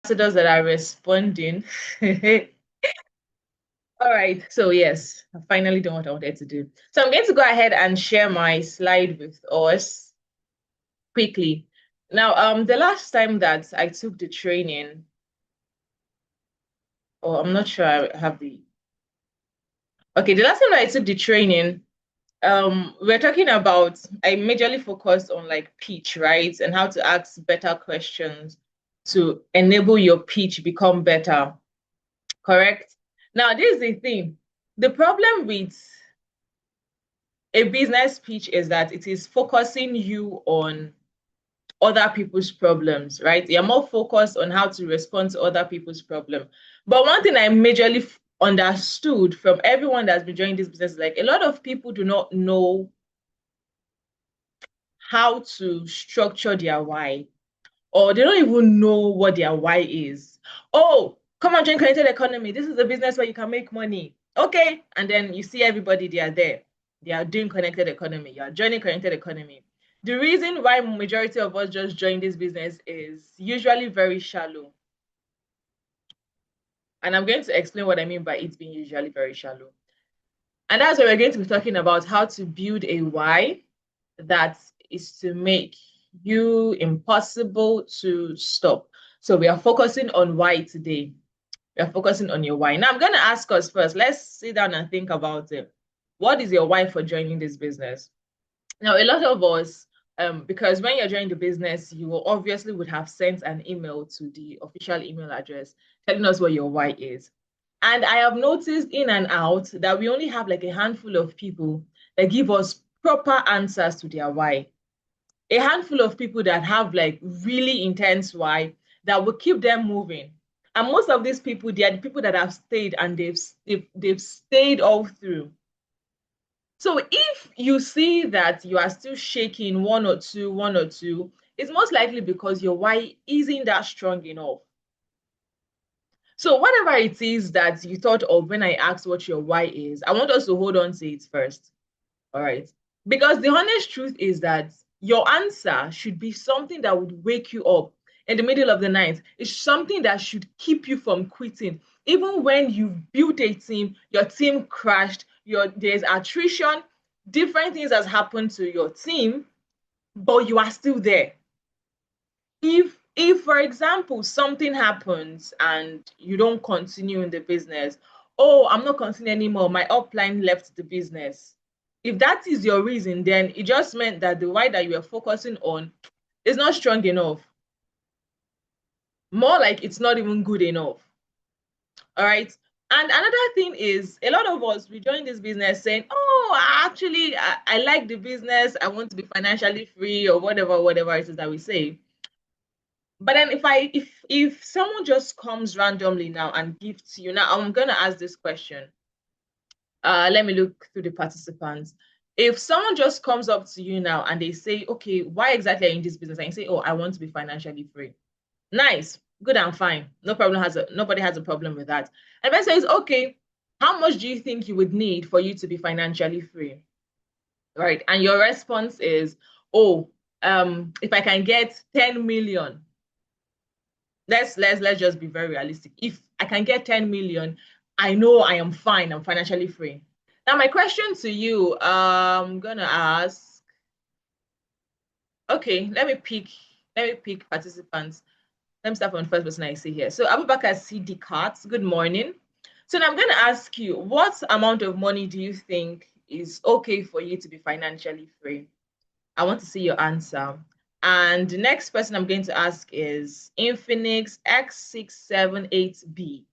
ambassadors that are responding. All right, so yes, I finally done what I wanted to do. So I'm going to go ahead and share my slide with us quickly. Now, the last time that I took the training, or I'm not sure I have the, okay, the last time that I took the training, we're talking about, I majorly focused on like pitch, right? And how to ask better questions to enable your pitch become better, correct? Now, this is the thing. The problem with a business pitch is that it is focusing you on other people's problems, right? You're more focused on how to respond to other people's problem. But one thing I majorly understood from everyone that's been joining this business, like a lot of people do not know how to structure their why, or they don't even know what their why is. Oh, come on, join connected economy. This is a business where you can make money. Okay. And then you see everybody, they are there. They are doing connected economy. You are joining connected economy. The reason why majority of us just join this business is usually very shallow. And I'm going to explain what I mean by it being usually very shallow. And that's why we're going to be talking about how to build a why that is to make you impossible to stop. So we are focusing on why today. We are focusing on your why. Now I'm going to ask us first. Let's sit down and think about it. What is your why for joining this business? Now, a lot of us, because when you're joining the business, you will obviously would have sent an email to the official email address telling us what your why is. And I have noticed in and out that we only have like a handful of people that give us proper answers to their why. A handful of people that have like really intense why that will keep them moving. And most of these people, they are the people that have stayed and they've stayed all through. So if you see that you are still shaking one or two, it's most likely because your why isn't that strong enough. So whatever it is that you thought of when I asked what your why is, I want us to hold on to it first. All right. Because the honest truth is that your answer should be something that would wake you up in the middle of the night. It's something that should keep you from quitting. Even when you've built a team, your team crashed, there's attrition, different things has happened to your team, but you are still there. If for example something happens and you don't continue in the business, oh, I'm not continuing anymore, my upline left the business. If that is your reason, then it just meant that the why that you were focusing on is not strong enough. More like it's not even good enough. All right. And another thing is, a lot of us, we join this business saying, oh, actually, I like the business. I want to be financially free or whatever it is that we say. But then if someone just comes randomly now and gifts you, now I'm gonna ask this question. Let me look through the participants. If someone just comes up to you now and they say, okay, why exactly are you in this business? And you say, oh, I want to be financially free. Nice, good and fine. Nobody has a problem with that. And then says, okay, how much do you think you would need for you to be financially free? Right. And your response is, oh, if I can get 10 million, let's just be very realistic. If I can get 10 million, I know I am fine. I'm financially free. Now, my question to you, I'm gonna ask. Okay, let me pick participants. Let me start from the first person I see here. So Abubakar CD Carts, good morning. So now I'm gonna ask you, what amount of money do you think is okay for you to be financially free? I want to see your answer. And the next person I'm going to ask is Infinix X678B.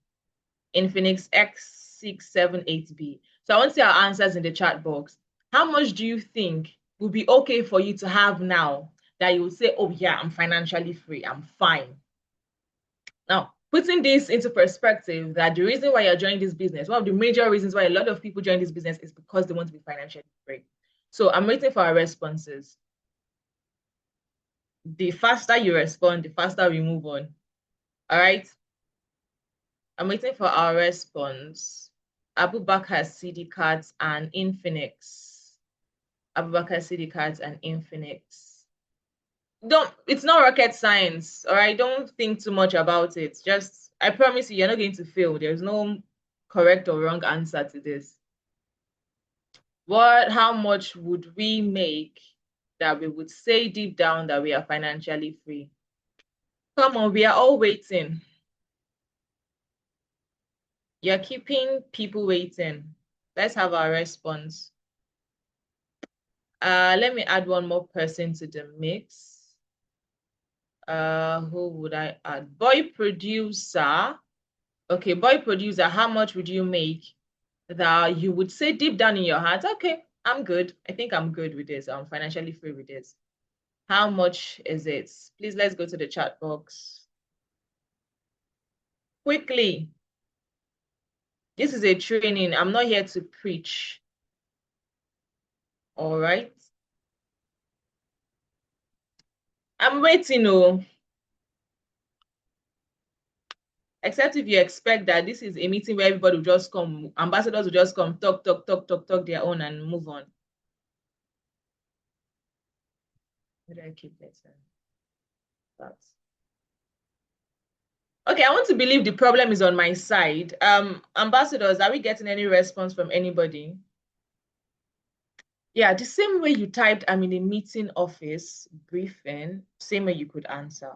Infinix X678B. So I want to see our answers in the chat box. How much do you think would be okay for you to have now that you would say, oh yeah, I'm financially free, I'm fine? Now, putting this into perspective, that the reason why you're joining this business, one of the major reasons why a lot of people join this business is because they want to be financially free. So I'm waiting for our responses. The faster you respond, the faster we move on. All right. I'm waiting for our response. Abubakar CD cards and Infinix. Abubakar CD cards and Infinix. It's not rocket science, all right? Don't think too much about it. Just, I promise you're not going to fail. There's no correct or wrong answer to this. How much would we make that we would say deep down that we are financially free? Come on, we are all waiting. You're keeping people waiting. Let's have our response. Let me add one more person to the mix. Who would I add? Boy producer. Okay, boy producer, how much would you make that you would say deep down in your heart, okay, I'm good. I think I'm good with this. I'm financially free with this. How much is it? Please, let's go to the chat box. Quickly. This is a training. I'm not here to preach. All right. I'm waiting, oh. Except if you expect that this is a meeting where everybody will just come, ambassadors will just come, talk their own and move on. Where do I keep it? That's okay. I want to believe the problem is on my side. Ambassadors, are we getting any response from anybody? Yeah, the same way you typed, I'm in a meeting office briefing, same way you could answer.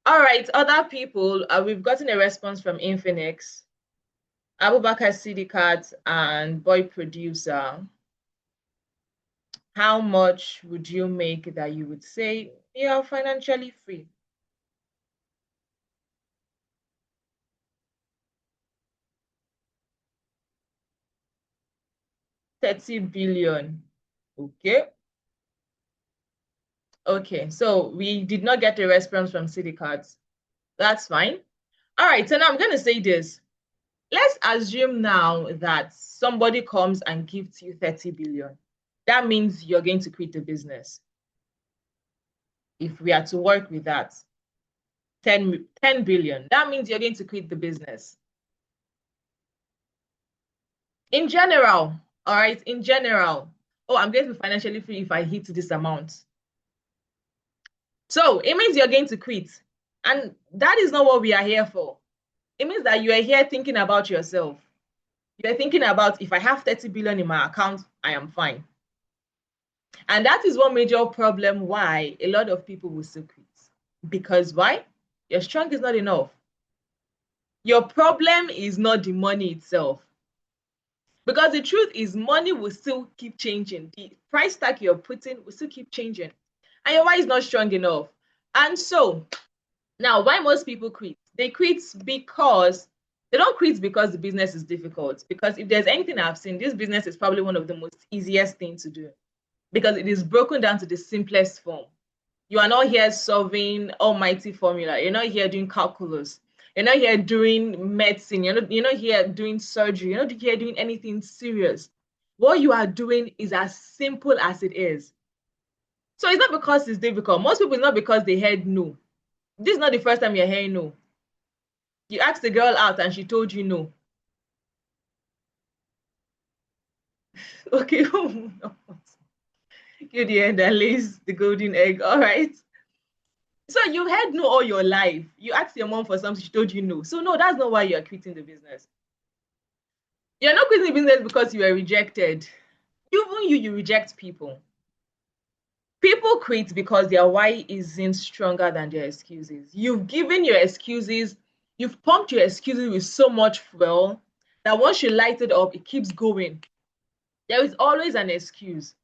All right, other people, we've gotten a response from Infinix, Abubakar Sidikat, and Boy Producer. How much would you make that you would say you're financially free? $30 billion. Okay. Okay, so we did not get a response from Sidikat. That's fine. All right, so now I'm going to say this. Let's assume now that somebody comes and gives you 30 billion. That means you're going to quit the business. If we are to work with that, 10 billion, that means you're going to quit the business. In general, all right, in general, oh, I'm going to be financially free if I hit this amount. So it means you're going to quit. And that is not what we are here for. It means that you are here thinking about yourself. You're thinking about, if I have 30 billion in my account, I am fine. And that is one major problem why a lot of people will still quit. Because why? Your strength is not enough. Your problem is not the money itself. Because the truth is, money will still keep changing. The price tag you're putting will still keep changing. And your why is not strong enough. And so, now, why most people quit? They quit because they don't quit because the business is difficult. Because if there's anything I've seen, this business is probably one of the most easiest things to do. Because it is broken down to the simplest form. You are not here solving almighty formula. You're not here doing calculus. You're not here doing medicine. You're not here doing surgery. You're not here doing anything serious. What you are doing is as simple as it is. So it's not because it's difficult. Most people, it's not because they heard no. This is not the first time you're hearing no. You asked the girl out and she told you no. Okay. You're the end that lays the golden egg. All right. So you heard no all your life. You asked your mom for something, she told you no. So no, that's not why you're quitting the business. You're not quitting the business because you were rejected. Even you reject people. People quit because their why isn't stronger than their excuses. You've given your excuses, you've pumped your excuses with so much fuel that once you light it up, it keeps going. There is always an excuse.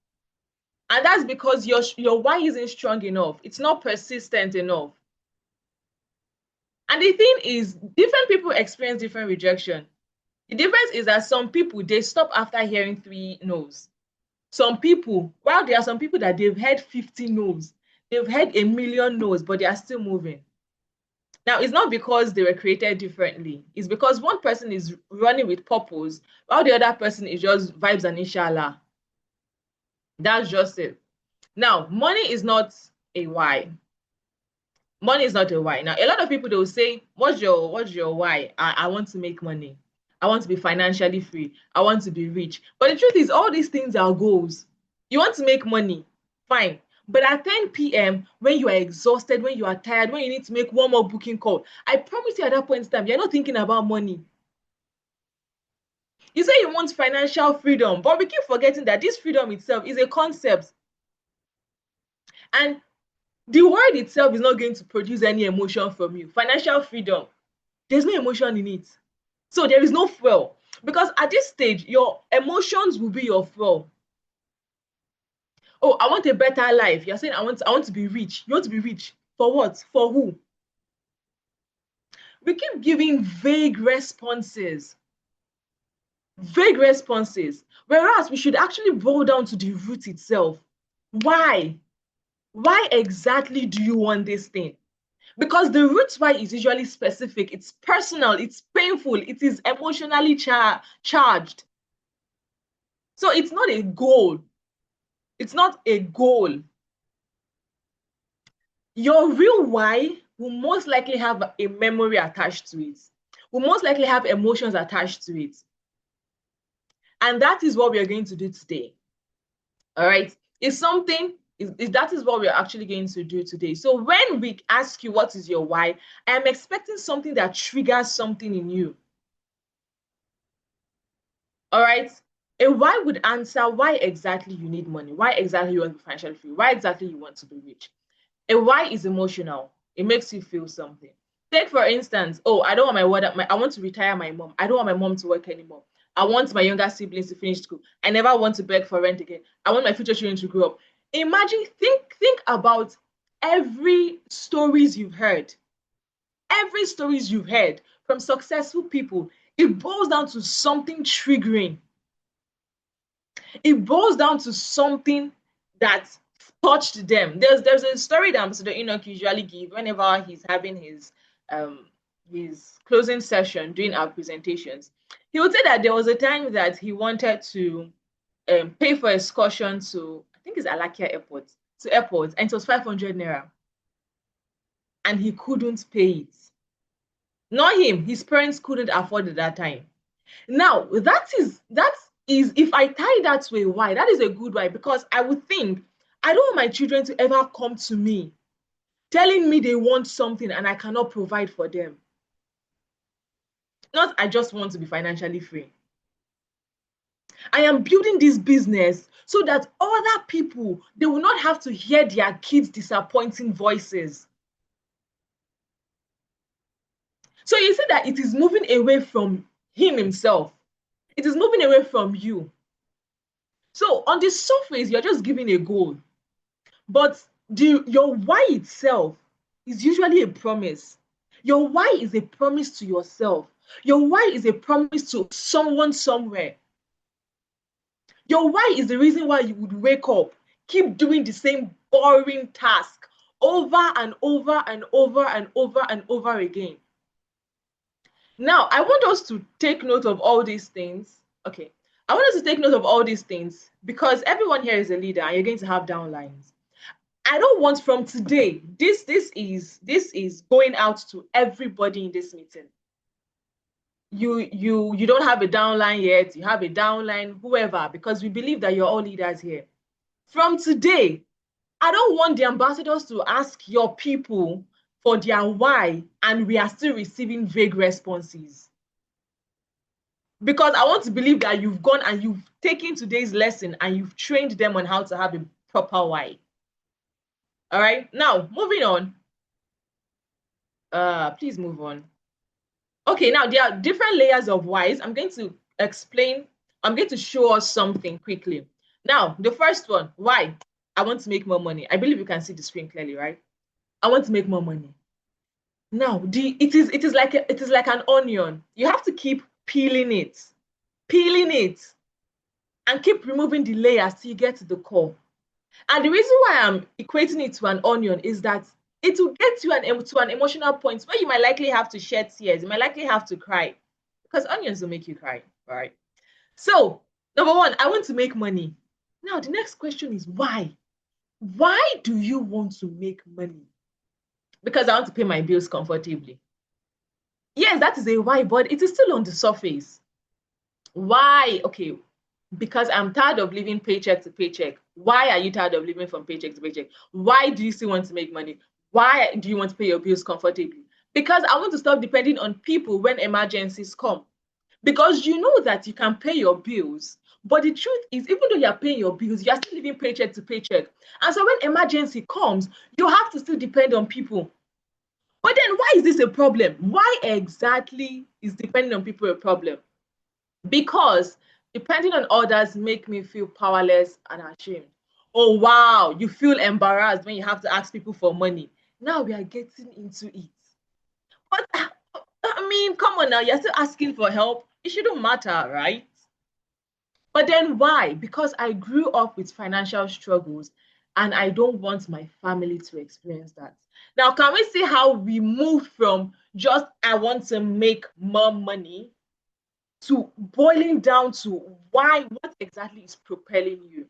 And that's because your why isn't strong enough. It's not persistent enough. And the thing is, different people experience different rejection. The difference is that some people, they stop after hearing 3 no's. Some people, while there are some people that they've heard 50 no's, they've heard a million no's, but they are still moving. Now, it's not because they were created differently. It's because one person is running with purpose, while the other person is just vibes and inshallah. That's just it. Now, money is not a why. Money is not a why. Now, a lot of people, they will say, what's your why? I want to make money. I want to be financially free. I want to be rich. But the truth is, all these things are goals. You want to make money, fine. But at 10 p.m., when you are exhausted, when you are tired, when you need to make one more booking call, I promise you at that point in time, you're not thinking about money. You say you want financial freedom, but we keep forgetting that this freedom itself is a concept. And the word itself is not going to produce any emotion from you. Financial freedom, there's no emotion in it. So there is no fuel. Because at this stage, your emotions will be your fuel. Oh, I want a better life. You're saying I want to be rich. You want to be rich. For what? For who? We keep giving vague responses. Vague responses. Whereas we should actually boil down to the root itself. Why? Why exactly do you want this thing? Because the root why is usually specific, it's personal, it's painful, it is emotionally charged. So it's not a goal. It's not a goal. Your real why will most likely have a memory attached to it, will most likely have emotions attached to it. And that is what we are going to do today. All right. It's something, that is what we're actually going to do today. So when we ask you what is your why, I am expecting something that triggers something in you. All right. A why would answer why exactly you need money, why exactly you want to be financially free, why exactly you want to be rich. A why is emotional. It makes you feel something. Take for instance, oh, I don't want I want to retire my mom. I don't want my mom to work anymore. I want my younger siblings to finish school. I never want to beg for rent again. I want my future children to grow up. Imagine, think about every stories you've heard. Every stories you've heard from successful people, it boils down to something triggering. It boils down to something that touched them. There's a story that Ambassador Enoch usually give whenever he's having his closing session during our presentations. He would say that there was a time that he wanted to pay for excursion to, I think it's Alakia Airport, to airport, and it was 500 naira, and he couldn't pay it. Not him, his parents couldn't afford it at that time. Now, that is if I tie that to a why, that is a good why, because I would think I don't want my children to ever come to me telling me they want something and I cannot provide for them. Not I just want to be financially free. I am building this business so that other people, they will not have to hear their kids' disappointing voices. So you see that it is moving away from him himself. It is moving away from you. So on the surface, you're just giving a goal. But your why itself is usually a promise. Your why is a promise to yourself. Your why is a promise to someone somewhere. Your why is the reason why you would wake up, keep doing the same boring task over and over and over and over and over again. Now, I want us to take note of all these things. Okay. I want us to take note of all these things because everyone here is a leader and you're going to have downlines. I don't want from today, this is going out to everybody in this meeting. You don't have a downline yet, you have a downline, whoever, because we believe that you're all leaders here. From today, I don't want the ambassadors to ask your people for their why and we are still receiving vague responses. Because I want to believe that you've gone and you've taken today's lesson and you've trained them on how to have a proper why. All right, now moving on. Please move on. Okay, now there are different layers of whys. I'm going to explain, I'm going to show us something quickly. Now, the first one, why? I want to make more money. I believe you can see the screen clearly, right? I want to make more money. Now, it is like an onion. You have to keep peeling it, and keep removing the layers till you get to the core. And the reason why I'm equating it to an onion is that it will get you to an emotional point where you might likely have to shed tears. You might likely have to cry because onions will make you cry, right? So, number one, I want to make money. Now, the next question is why? Why do you want to make money? Because I want to pay my bills comfortably. Yes, that is a why, but it is still on the surface. Why? Okay, Because I'm tired of living paycheck to paycheck. Why are you tired of living from paycheck to paycheck? Why do you still want to make money? Why do you want to pay your bills comfortably? Because I want to stop depending on people when emergencies come. Because you know that you can pay your bills. But the truth is, even though you're paying your bills, you're still living paycheck to paycheck. And so when emergency comes, you have to still depend on people. But then why is this a problem? Why exactly is depending on people a problem? Because depending on others make me feel powerless and ashamed. Oh wow, you feel embarrassed when you have to ask people for money. Now we are getting into it. But I mean, come on now, you're still asking for help. It shouldn't matter, right? But then why? Because I grew up with financial struggles and I don't want my family to experience that. Now, can we see how we moved from just I want to make more money to boiling down to why, what exactly is propelling you?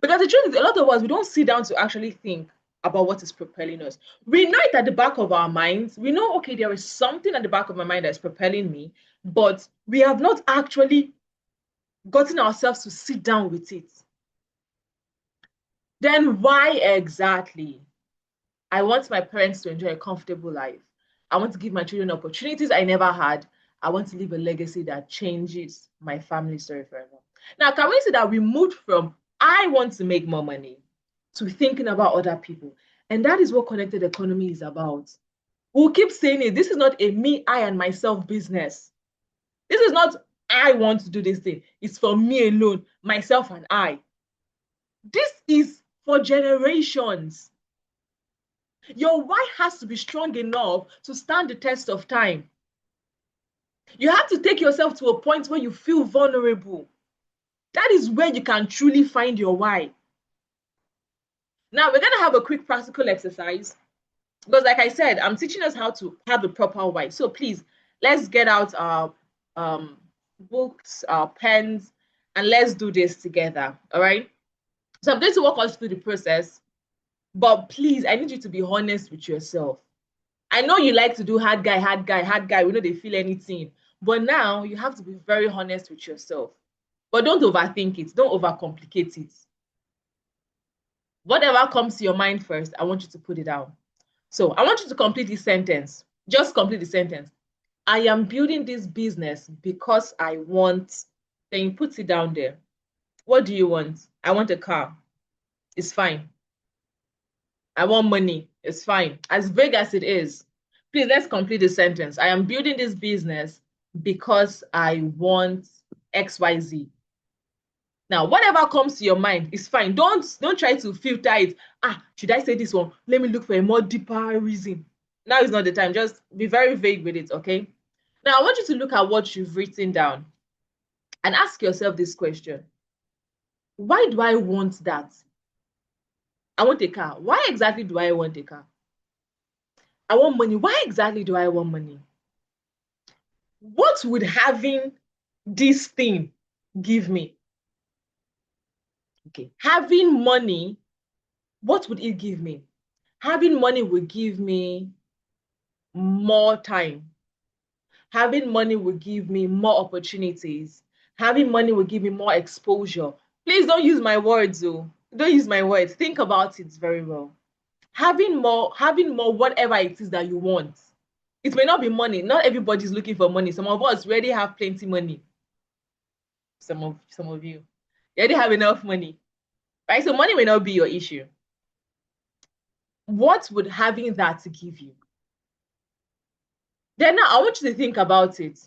Because the truth is, a lot of us, we don't sit down to actually think about what is propelling us. We know it at the back of our minds. We know, okay, there is something at the back of my mind that's propelling me, but we have not actually gotten ourselves to sit down with it. Then why exactly? I want my parents to enjoy a comfortable life. I want to give my children opportunities I never had. I want to leave a legacy that changes my family story forever. Now, can we see that we moved from I want to make more money to thinking about other people? And that is what connected economy is about. We'll keep saying it. This is not a me, I, and myself business. This is not I want to do this thing. It's for me alone, myself, and I. This is for generations. Your why has to be strong enough to stand the test of time. You have to take yourself to a point where you feel vulnerable. That is where you can truly find your why. Now, we're going to have a quick practical exercise because, like I said, I'm teaching us how to have a proper why. So please, let's get out our books, our pens, and let's do this together. All right. So I'm going to walk us through the process, but please, I need you to be honest with yourself. I know you like to do hard guy, hard guy, hard guy. We know they feel anything. But now you have to be very honest with yourself. But don't overthink it. Don't overcomplicate it. Whatever comes to your mind first, I want you to put it down. So I want you to complete this sentence. Just complete the sentence. I am building this business because I want. Then you put it down there. What do you want? I want a car. It's fine. I want money. It's fine. As vague as it is. Please, let's complete the sentence. I am building this business because I want XYZ. Now, whatever comes to your mind is fine. Don't try to filter it. Should I say this one? Let me look for a more deeper reason. Now is not the time. Just be very vague with it, okay? Now, I want you to look at what you've written down and ask yourself this question. Why do I want that? I want a car. Why exactly do I want a car? I want money. Why exactly do I want money? What would having this thing give me? Okay. Having money, what would it give me? Having money will give me more time. Having money will give me more opportunities. Having money will give me more exposure. Please don't use my words, though. Don't use my words. Think about it very well. Having more, whatever it is that you want. It may not be money. Not everybody's looking for money. Some of us already have plenty money. Some of you. You already have enough money. Right? So money may not be your issue. What would having that give you? Then now I want you to think about it.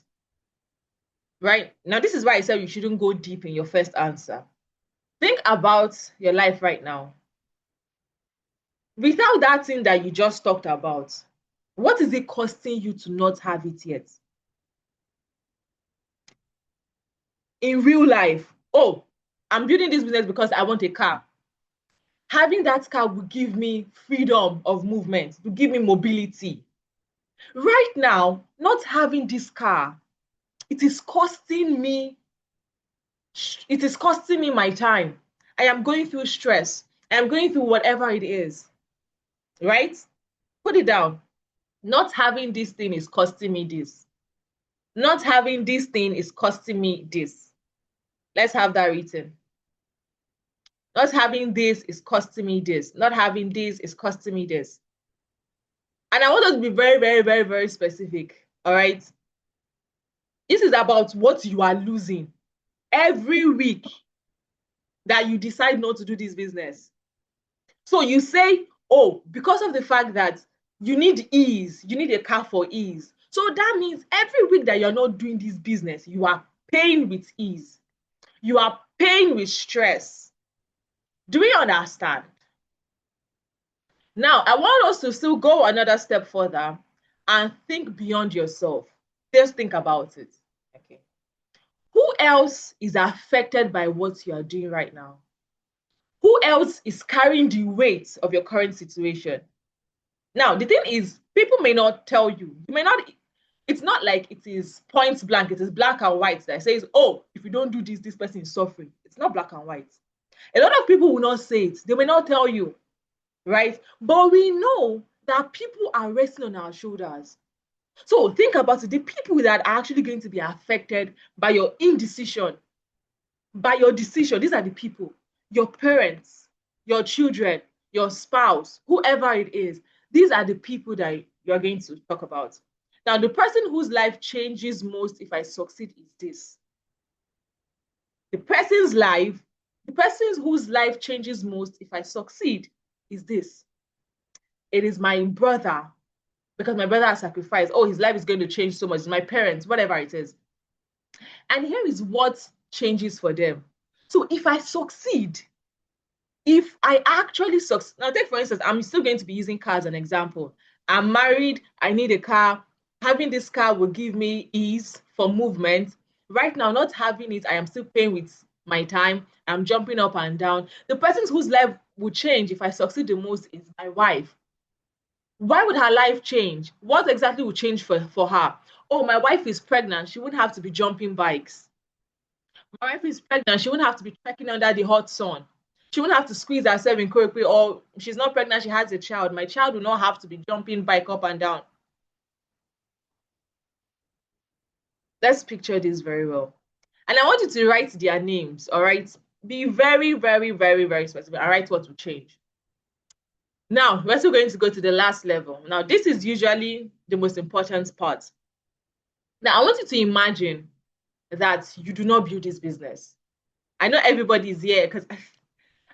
Right? Now, this is why I said you shouldn't go deep in your first answer. Think about your life right now. Without that thing that you just talked about, what is it costing you to not have it yet? In real life, oh, I'm building this business because I want a car. Having that car will give me freedom of movement, to give me mobility. Right now, not having this car, it is costing me my time. I am going through stress. I am going through whatever it is. Right? Put it down. Not having this thing is costing me this. Not having this thing is costing me this. Let's have that written. Not having this is costing me this. Not having this is costing me this. And I want us to be very, very, very, very specific. All right. This is about what you are losing every week that you decide not to do this business. So you say, oh, because of the fact that you need ease, you need a car for ease. So that means every week that you're not doing this business, you are paying with ease. You are paying with stress. Do we understand? Now, I want us to still go another step further and think beyond yourself. Just think about it. Okay. Who else is affected by what you are doing right now? Who else is carrying the weight of your current situation? Now, the thing is, people may not tell you. You may not, it's not like it is point blank, it is black and white that says, oh, if you don't do this, this person is suffering. It's not black and white. A lot of people will not say it. They may not tell you, right? But we know that people are resting on our shoulders. So think about it. The people that are actually going to be affected by your indecision, by your decision, these are the people, your parents, your children, your spouse, whoever it is. These are the people that you're going to talk about. Now, the person whose life changes most if I succeed is this. The person whose life changes most if I succeed is this. It is my brother, because my brother has sacrificed. Oh, his life is going to change so much. It's my parents, whatever it is. And here is what changes for them. So if I succeed, if I actually succeed, now take for instance, I'm still going to be using cars as an example. I'm married, I need a car. Having this car will give me ease for movement. Right now, not having it, I am still paying with my time. I'm jumping up and down. The person whose life will change if I succeed the most is my wife. Why would her life change? What exactly will change for her? Oh, my wife is pregnant. She wouldn't have to be jumping bikes. My wife is pregnant. She wouldn't have to be trekking under the hot sun. She wouldn't have to squeeze herself in Korekwe, or she's not pregnant, she has a child. My child will not have to be jumping bike up and down. Let's picture this very well. And I want you to write their names, all right? Be very, very, very, very specific and write what will change. Now, we're still going to go to the last level. Now, this is usually the most important part. Now, I want you to imagine that you do not build this business. I know everybody's here because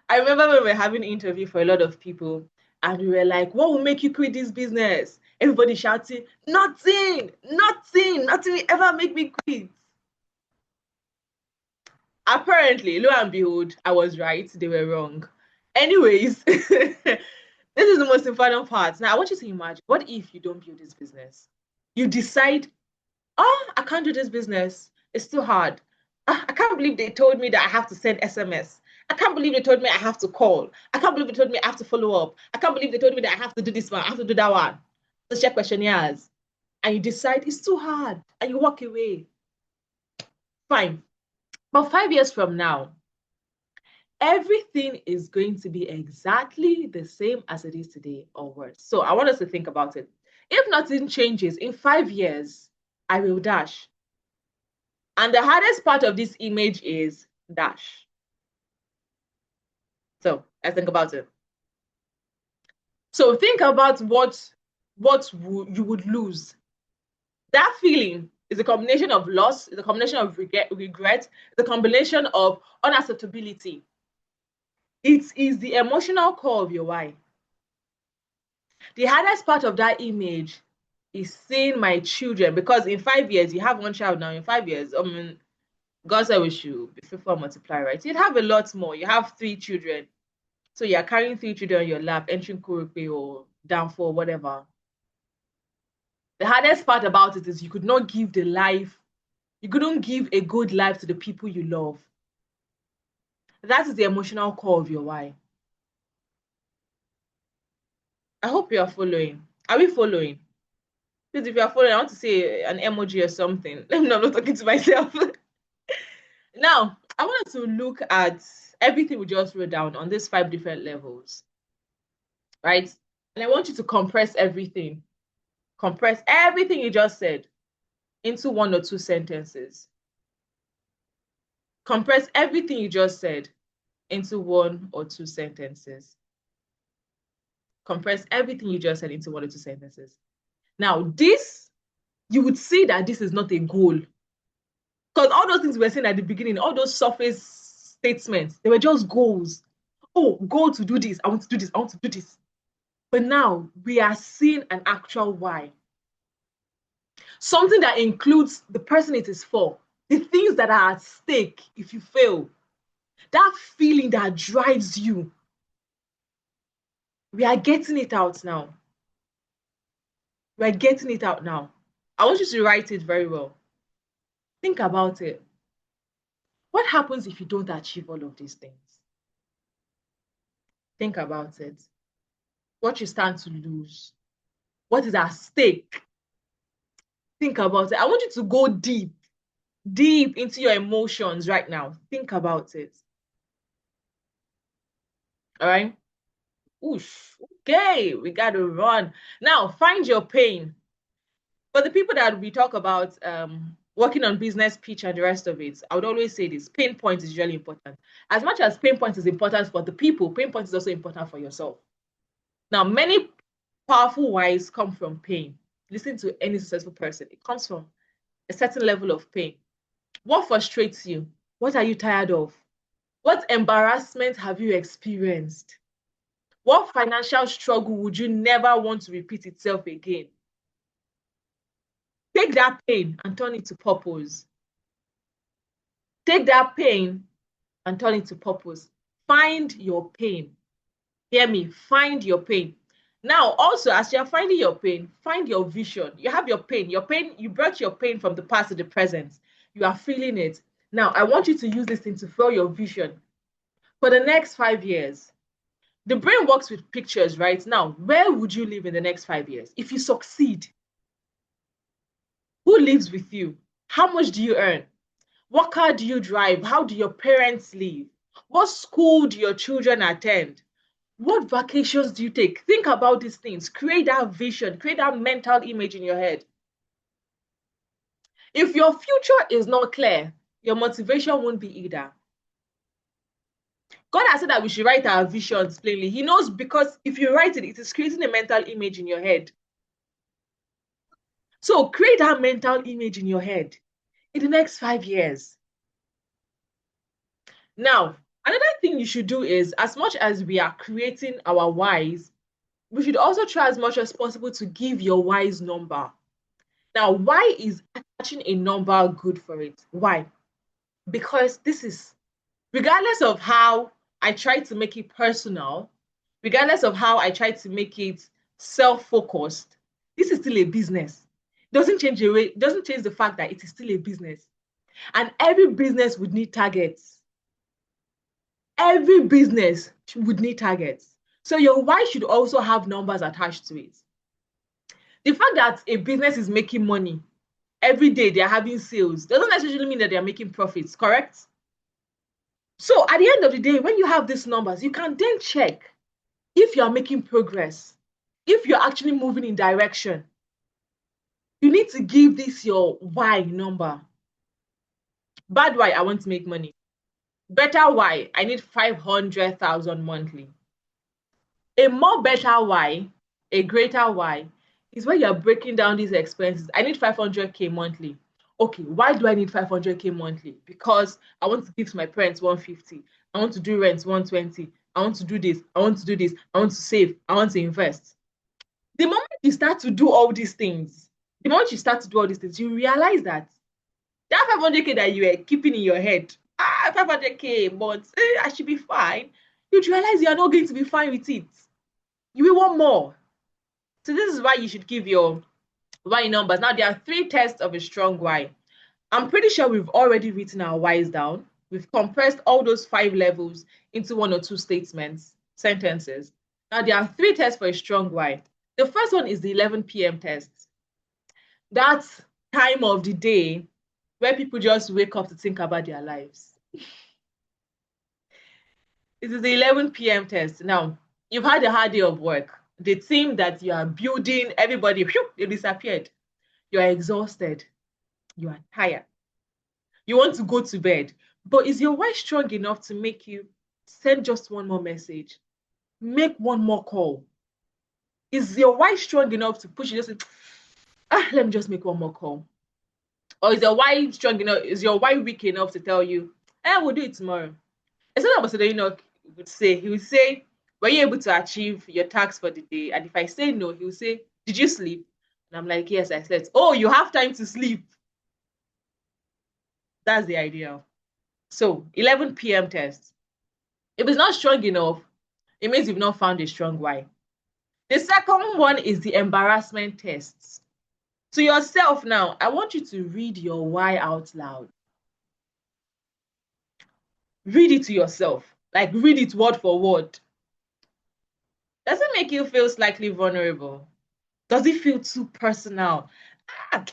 I remember when we were having an interview for a lot of people and we were like, what will make you quit this business? Everybody shouting, nothing, nothing, nothing will ever make me quit. Apparently, lo and behold, I was right. They were wrong. Anyways, this is the most important part. Now, I want you to imagine, what if you don't build this business? You decide, oh, I can't do this business. It's too hard. I can't believe they told me that I have to send SMS. I can't believe they told me I have to call. I can't believe they told me I have to follow up. I can't believe they told me that I have to do this one. I have to do that one. Let's check questionnaires. And you decide it's too hard and you walk away. Fine. But 5 years from now, everything is going to be exactly the same as it is today or worse. So I want us to think about it. If nothing changes in 5 years, I will dash. And the hardest part of this image is dash. So let's think about it. So think about what you would lose. That feeling is a combination of loss, is a combination of regret, it's a combination of unacceptability. It is the emotional core of your why. The hardest part of that image is seeing my children, because in 5 years, you have one child now. In 5 years, God said we should be fruitful and multiply, right? You'd have a lot more. You have 3 children. So you're carrying 3 children on your lap, entering Kurupe or downfall, whatever. The hardest part about it is you could not give the life, you couldn't give a good life to the people you love. That is the emotional core of your why. I hope you are following. Are we following? Please, if you are following, I want to say an emoji or something. Let me know I'm not talking to myself. Now, I want us to look at everything we just wrote down on these 5 different levels, right? And I want you to compress everything you just said into 1 or 2 sentences. Compress everything you just said into 1 or 2 sentences. Compress everything you just said into 1 or 2 sentences. Now, this, you would see that this is not a goal. Because all those things we were saying at the beginning, all those surface statements, they were just goals. Oh, goal to do this. I want to do this. I want to do this. But now we are seeing an actual why. Something that includes the person it is for, the things that are at stake if you fail, that feeling that drives you. We are getting it out now. We are getting it out now. I want you to write it very well. Think about it. What happens if you don't achieve all of these things? Think about it. What you stand to lose? What is at stake? Think about it. I want you to go deep, deep into your emotions right now. Think about it. All right? Oof. Okay, we got to run. Now, find your pain. For the people that we talk about working on business pitch and the rest of it, I would always say this: pain point is really important. As much as pain point is important for the people, pain point is also important for yourself. Now, many powerful whys come from pain. Listen to any successful person. It comes from a certain level of pain. What frustrates you? What are you tired of? What embarrassment have you experienced? What financial struggle would you never want to repeat itself again? Take that pain and turn it to purpose. Take that pain and turn it to purpose. Find your pain. Hear me, find your pain. Now, also, as you're finding your pain, find your vision. You have your pain. You brought your pain from the past to the present. You are feeling it. Now, I want you to use this thing to fill your vision for the next 5 years. The brain works with pictures, right? Now, where would you live in the next 5 years? If you succeed, who lives with you? How much do you earn? What car do you drive? How do your parents live? What school do your children attend? What vacations do you take? Think about these things. Create that vision, create that mental image in your head. If your future is not clear, your motivation won't be either. God has said that we should write our visions plainly. He knows, because if you write it, it is creating a mental image in your head. So create that mental image in your head in the next 5 years. Now, another thing you should do is, as much as we are creating our whys, we should also try as much as possible to give your whys number. Now, why is attaching a number good for it? Why? Because this is, regardless of how I try to make it personal, regardless of how I try to make it self-focused, this is still a business. Doesn't change the fact that it is still a business. And every business would need targets. Every business would need targets. So your why should also have numbers attached to it. The fact that a business is making money every day, they're having sales, doesn't necessarily mean that they're making profits, correct? So at the end of the day, when you have these numbers, you can then check if you're making progress, if you're actually moving in direction. You need to give this your why number. Bad why, I want to make money. Better why, I need 500,000 monthly. A more better why, a greater why, is where you're breaking down these expenses. I need 500K monthly. Okay, why do I need 500K monthly? Because I want to give to my parents 150. I want to do rent 120. I want to do this. I want to do this. I want to save. I want to invest. The moment you start to do all these things, you realize that 500K that you were keeping in your head, 500K, but I should be fine. You'd realize you're not going to be fine with it. You will want more. So this is why you should give your why numbers. Now, there are 3 tests of a strong why. I'm pretty sure we've already written our whys down. We've compressed all those 5 levels into 1 or 2 sentences. Now, there are 3 tests for a strong why. The first one is the 11 p.m. test. That's time of the day where people just wake up to think about their lives. It is the 11 p.m. test. Now, you've had a hard day of work. The team that you are building, everybody, they disappeared. You are exhausted. You are tired. You want to go to bed. But is your why strong enough to make you send just one more message, make one more call? Is your why strong enough to push you just say, let me just make one more call? Or is your why strong enough? Is your why weak enough to tell you, we'll do it tomorrow? Instead of he would say, were you able to achieve your task for the day? And if I say no, he would say, did you sleep? And I'm like, yes, I slept. Oh, you have time to sleep. That's the idea. So 11 p.m. test. If it's not strong enough, it means you've not found a strong why. The second one is the embarrassment tests. To yourself now, I want you to read your why out loud. Read it to yourself. Like read it word for word. Does it make you feel slightly vulnerable? Does it feel too personal? Ah,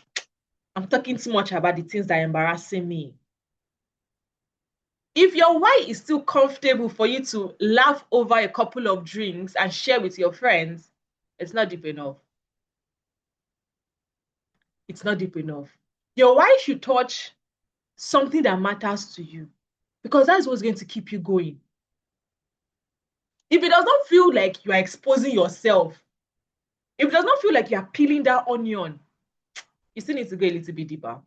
I'm talking too much about the things that are embarrassing me. If your why is still comfortable for you to laugh over a couple of drinks and share with your friends, it's not deep enough. It's not deep enough. Your why should touch something that matters to you because that's what's going to keep you going. If it does not feel like you are exposing yourself, if it does not feel like you are peeling that onion, you still need to go a little bit deeper.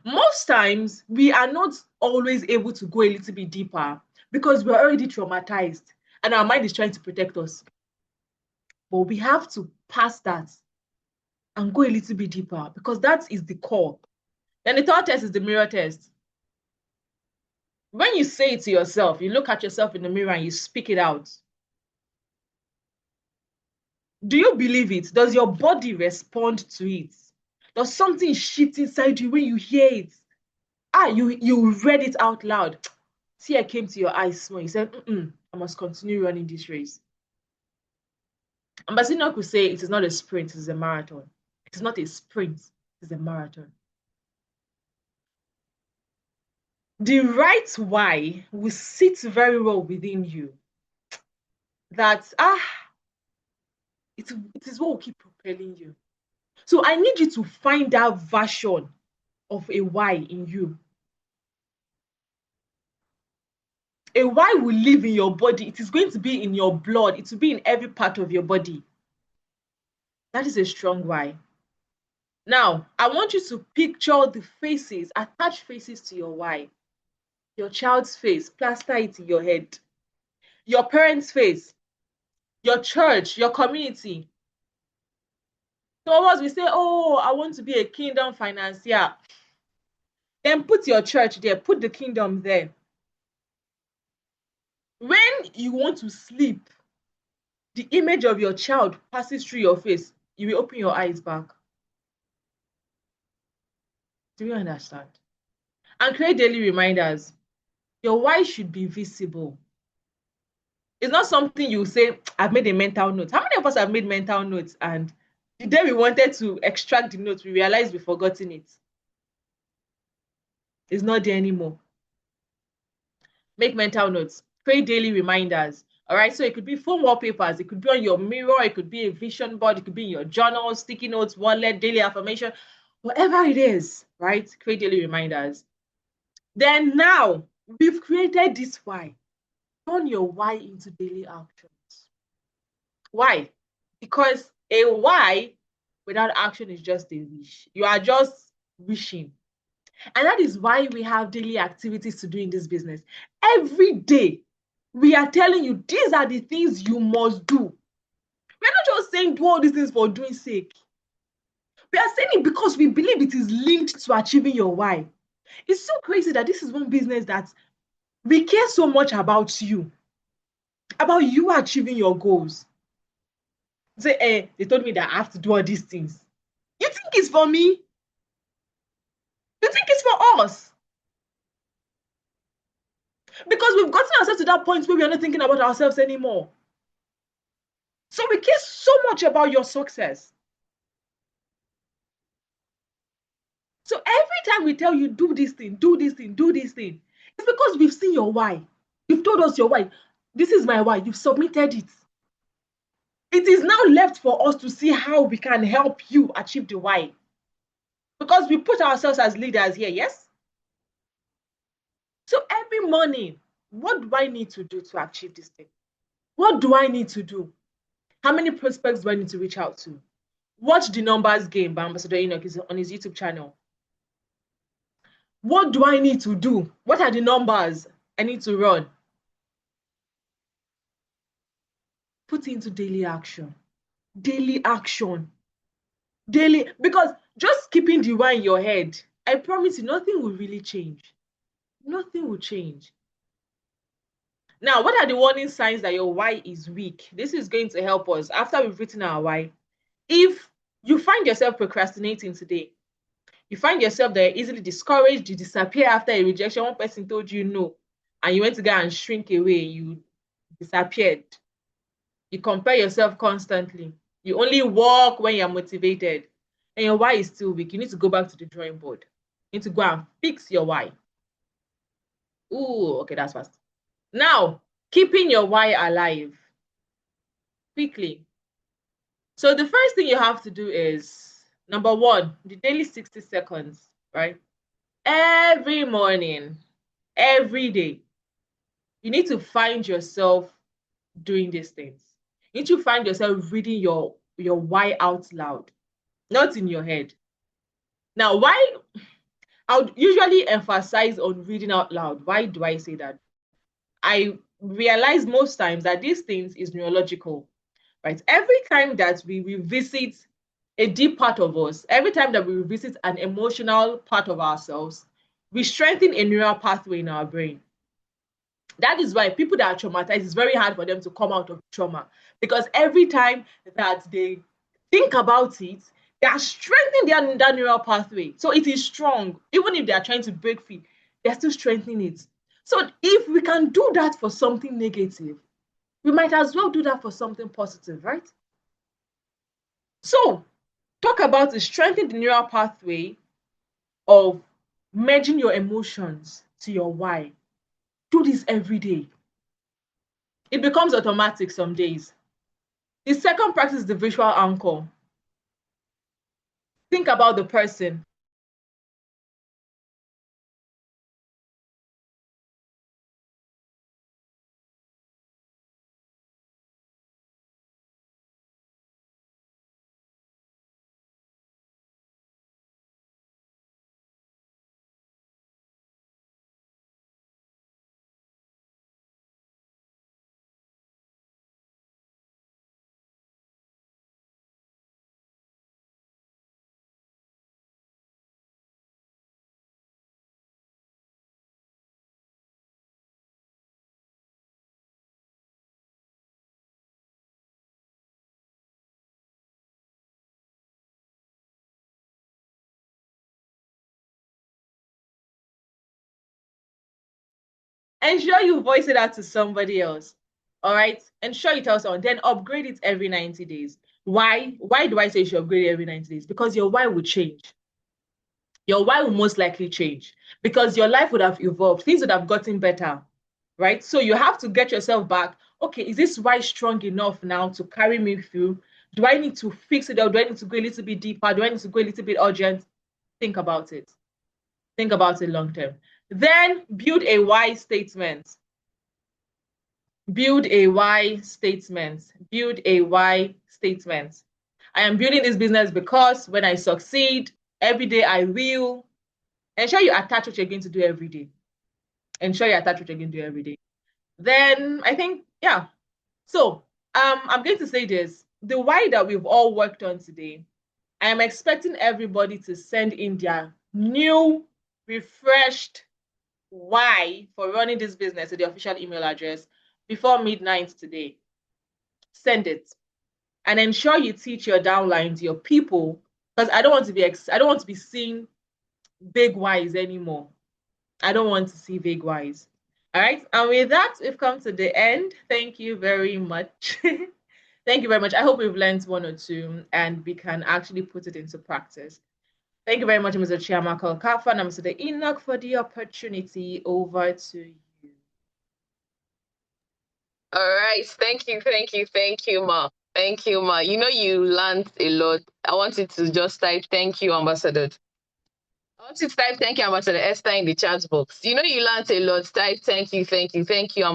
Most times, we are not always able to go a little bit deeper because we're already traumatized and our mind is trying to protect us. But we have to pass that and go a little bit deeper because that is the core. Then the third test is the mirror test. When you say it to yourself, you look at yourself in the mirror and you speak it out. Do you believe it? Does your body respond to it? Does something shift inside you when you hear it? You read it out loud. Tear came to your eyes small. You said, I must continue running this race. Ambassador could say it is not a sprint, it is a marathon. It is not a sprint, it is a marathon. The right why will sit very well within you. That it is what will keep propelling you. So I need you to find that version of a why in you. A why will live in your body. It is going to be in your blood. It will be in every part of your body. That is a strong why. Now, I want you to picture the faces, attach faces to your why. Your child's face, plaster it in your head. Your parents' face, your church, your community. Some of us, we say, oh, I want to be a kingdom financier. Then put your church there, put the kingdom there. When you want to sleep, the image of your child passes through your face, you will open your eyes back. Do you understand? And create daily reminders. Your why should be visible. It's not something you say, I've made a mental note. How many of us have made mental notes and the day we wanted to extract the note, we realized we've forgotten it? It's not there anymore. Make mental notes. Create daily reminders. All right. So it could be phone wallpapers. It could be on your mirror. It could be a vision board. It could be in your journal, sticky notes, wallet, daily affirmation, whatever it is. Right. Create daily reminders. Then now we've created this why. Turn your why into daily actions. Why? Because a why without action is just a wish. You are just wishing. And that is why we have daily activities to do in this business. Every day, we are telling you these are the things you must do. We're not just saying do all these things for doing sake. We are saying it because we believe it is linked to achieving your why. It's so crazy that this is one business that we care so much about you achieving your goals. Say, they told me that I have to do all these things. You think it's for me? You think it's for us? Because we've gotten ourselves to that point where we are not thinking about ourselves anymore. So we care so much about your success. So every time we tell you, do this thing, do this thing, do this thing, it's because we've seen your why. You've told us your why. This is my why. You've submitted it. It is now left for us to see how we can help you achieve the why. Because we put ourselves as leaders here, yes? So every morning, what do I need to do to achieve this thing? What do I need to do? How many prospects do I need to reach out to? Watch the numbers game by Ambassador Enoch is on his YouTube channel. What do I need to do? What are the numbers I need to run? Put into daily action. Daily action. Daily, because just keeping the why in your head, I promise you, nothing will really change. Nothing will change. Now, what are the warning signs that your why is weak? This is going to help us after we've written our why. If you find yourself procrastinating today, you find yourself that you're easily discouraged, you disappear after a rejection, one person told you no, and you went to go and shrink away, you disappeared. You compare yourself constantly. You only walk when you're motivated. And your why is still weak. You need to go back to the drawing board. You need to go and fix your why. Ooh, okay, that's fast. Now, keeping your why alive quickly. So the first thing you have to do is number one, the daily 60 seconds, right? Every morning, every day, you need to find yourself doing these things. You need to find yourself reading your why out loud, not in your head. Now, why I would usually emphasize on reading out loud. Why do I say that? I realize most times that these things is neurological, right? Every time that we revisit a deep part of us, every time that we revisit an emotional part of ourselves, we strengthen a neural pathway in our brain. That is why people that are traumatized, it's very hard for them to come out of trauma, because every time that they think about it, they are strengthening their neural pathway. So it is strong. Even if they are trying to break free, they're still strengthening it. So if we can do that for something negative, we might as well do that for something positive, right? So talk about the strengthening the neural pathway of merging your emotions to your why. Do this every day. It becomes automatic some days. The second practice is the visual anchor. Think about the person. Ensure you voice it out to somebody else. All right. Ensure you tell someone. Then upgrade it every 90 days. Why? Why do I say you should upgrade it every 90 days? Because your why will change. Your why will most likely change because your life would have evolved. Things would have gotten better. Right. So you have to get yourself back. Okay, is this why strong enough now to carry me through? Do I need to fix it or do I need to go a little bit deeper? Do I need to go a little bit urgent? Think about it. Think about it long term. Then build a why statement. Build a why statement. Build a why statement. I am building this business because when I succeed, every day I will. Ensure you attach what you're going to do every day. Ensure you attach what you're going to do every day. Then I think, yeah. So I'm going to say this. The why that we've all worked on today, I am expecting everybody to send in their new, refreshed why for running this business to the official email address before midnight today. Send it and ensure you teach your downlines, your people, because I don't want to be seeing big whys anymore. I don't want to see big whys. All right. And with that, we've come to the end. Thank you very much. Thank you very much. I hope we've learned one or two and we can actually put it into practice. Thank you very much, Mr. Chiamaka Kafa and Mr. Enoch, for the opportunity. Over to you. All right. Thank you, Ma. Thank you, Ma. You know, you learned a lot. I wanted to just type thank you, Ambassador. I want you to type thank you, Ambassador Esther, in the chat box. You know you learned a lot. Type thank you, thank you, thank you, Ambassador.